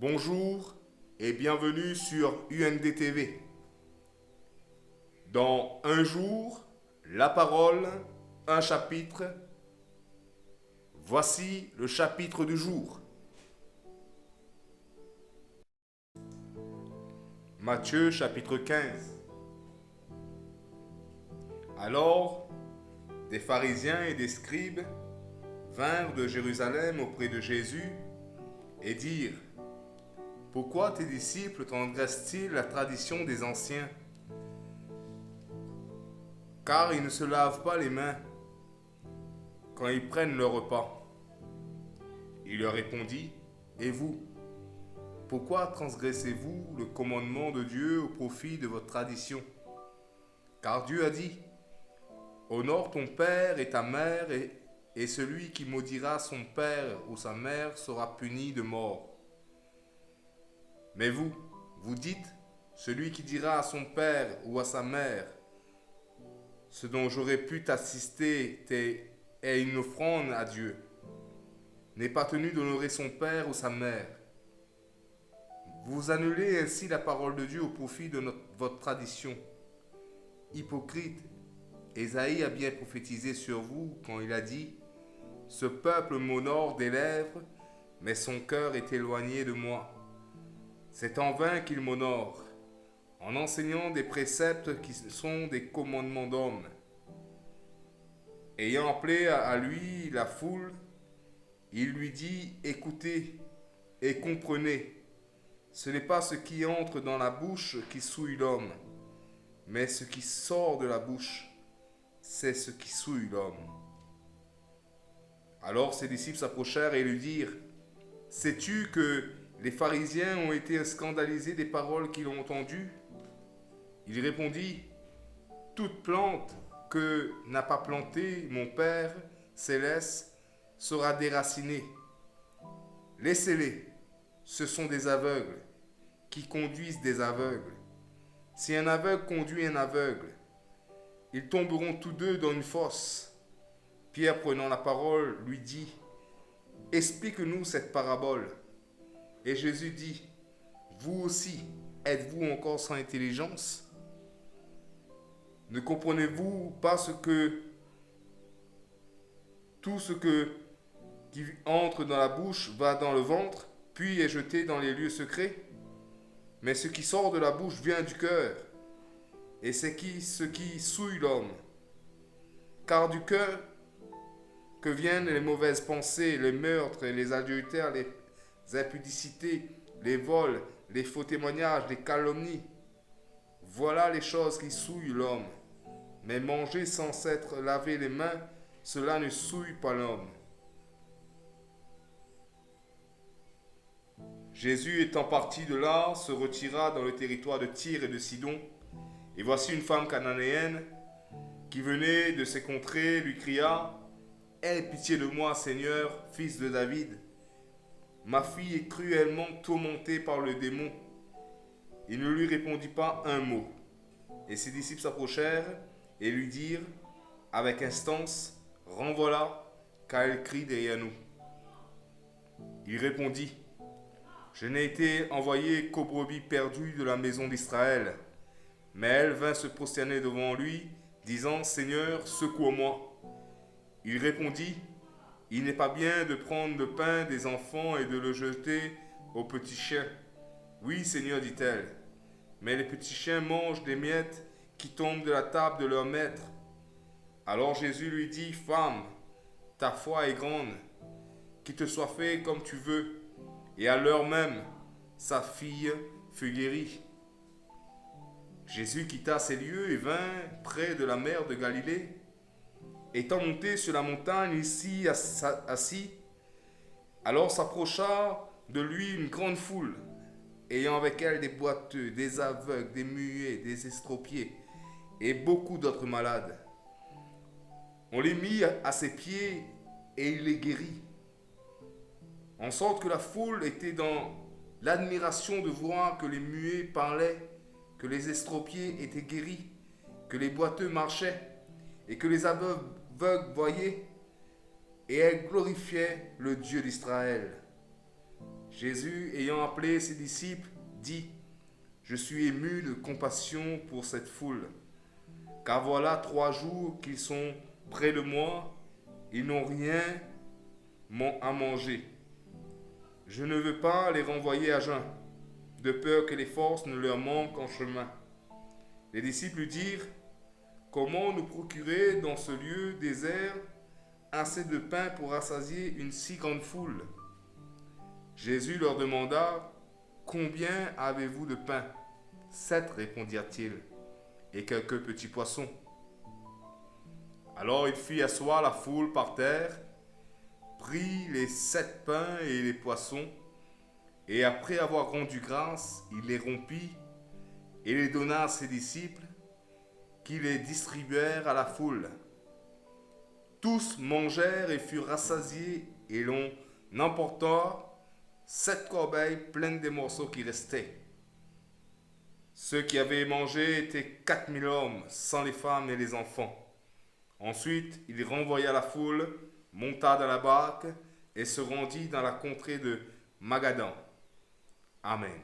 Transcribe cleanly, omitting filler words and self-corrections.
Bonjour et bienvenue sur UNDTV. Dans un jour, la parole, un chapitre. Voici le chapitre du jour. Matthieu chapitre 15. Alors, des pharisiens et des scribes vinrent de Jérusalem auprès de Jésus et dirent: Pourquoi tes disciples transgressent-ils la tradition des anciens? Car ils ne se lavent pas les mains quand ils prennent leur repas. Il leur répondit: Et vous, pourquoi transgressez-vous le commandement de Dieu au profit de votre tradition? Car Dieu a dit: Honore ton père et ta mère, et celui qui maudira son père ou sa mère sera puni de mort. Mais vous, vous dites: Celui qui dira à son père ou à sa mère, ce dont j'aurais pu t'assister est une offrande à Dieu, n'est pas tenu d'honorer son père ou sa mère. Vous annulez ainsi la parole de Dieu au profit de votre tradition. Hypocrite, Ésaïe a bien prophétisé sur vous quand il a dit: Ce peuple m'honore des lèvres, mais son cœur est éloigné de moi. C'est en vain qu'il m'honore, en enseignant des préceptes qui sont des commandements d'hommes. Ayant appelé à lui la foule, il lui dit: Écoutez et comprenez. Ce n'est pas ce qui entre dans la bouche qui souille l'homme, mais ce qui sort de la bouche, c'est ce qui souille l'homme. Alors ses disciples s'approchèrent et lui dirent: Sais-tu que les pharisiens ont été scandalisés des paroles qu'ils ont entendues? Il répondit: Toute plante que n'a pas plantée mon Père céleste sera déracinée. Laissez-les, ce sont des aveugles qui conduisent des aveugles. Si un aveugle conduit un aveugle, ils tomberont tous deux dans une fosse. Pierre, prenant la parole, lui dit: Explique-nous cette parabole. Et Jésus dit: Vous aussi, êtes-vous encore sans intelligence? Ne comprenez-vous pas tout ce qui entre dans la bouche va dans le ventre, puis est jeté dans les lieux secrets? Mais ce qui sort de la bouche vient du cœur, et c'est ce qui souille l'homme. Car du cœur que viennent les mauvaises pensées, les meurtres, les adultères, les impudicités, les vols, les faux témoignages, les calomnies. Voilà les choses qui souillent l'homme. Mais manger sans s'être lavé les mains, cela ne souille pas l'homme. Jésus étant parti de là, se retira dans le territoire de Tyr et de Sidon. Et voici une femme cananéenne qui venait de ces contrées lui cria: Aie pitié de moi, Seigneur, fils de David. Ma fille est cruellement tourmentée par le démon. Il ne lui répondit pas un mot. Et ses disciples s'approchèrent et lui dirent avec instance: Renvoie-la, car elle crie derrière nous. Il répondit: Je n'ai été envoyé qu'aux brebis perdues de la maison d'Israël. Mais elle vint se prosterner devant lui, disant: Seigneur, secours-moi. Il répondit: Il n'est pas bien de prendre le pain des enfants et de le jeter aux petits chiens. Oui, Seigneur, dit-elle, mais les petits chiens mangent des miettes qui tombent de la table de leur maître. Alors Jésus lui dit: Femme, ta foi est grande, qu'il te soit fait comme tu veux. Et à l'heure même, sa fille fut guérie. Jésus quitta ces lieux et vint près de la mer de Galilée. Étant monté sur la montagne ici assis, alors s'approcha de lui une grande foule, ayant avec elle des boiteux, des aveugles, des muets, des estropiés et beaucoup d'autres malades. On les mit à ses pieds et il les guérit. En sorte que la foule était dans l'admiration de voir que les muets parlaient, que les estropiés étaient guéris, que les boiteux marchaient et que les aveugles voyaient, et elle glorifiait le Dieu d'Israël. Jésus, ayant appelé ses disciples, dit, je suis ému de compassion pour cette foule, car voilà 3 jours qu'ils sont près de moi, ils n'ont rien à manger. Je ne veux pas les renvoyer à jeun, de peur que les forces ne leur manquent en chemin. Les disciples lui dirent, comment nous procurer dans ce lieu désert assez de pain pour rassasier une si grande foule? Jésus leur demanda, combien avez-vous de pain? 7, répondirent-ils, et quelques petits poissons. Alors il fit asseoir la foule par terre, prit les 7 pains et les poissons, et après avoir rendu grâce, il les rompit et les donna à ses disciples, qui les distribuèrent à la foule. Tous mangèrent et furent rassasiés, et l'on emporta 7 corbeilles pleines des morceaux qui restaient. Ceux qui avaient mangé étaient 4000 hommes, sans les femmes et les enfants. Ensuite, il renvoya la foule, monta dans la barque et se rendit dans la contrée de Magadan. Amen.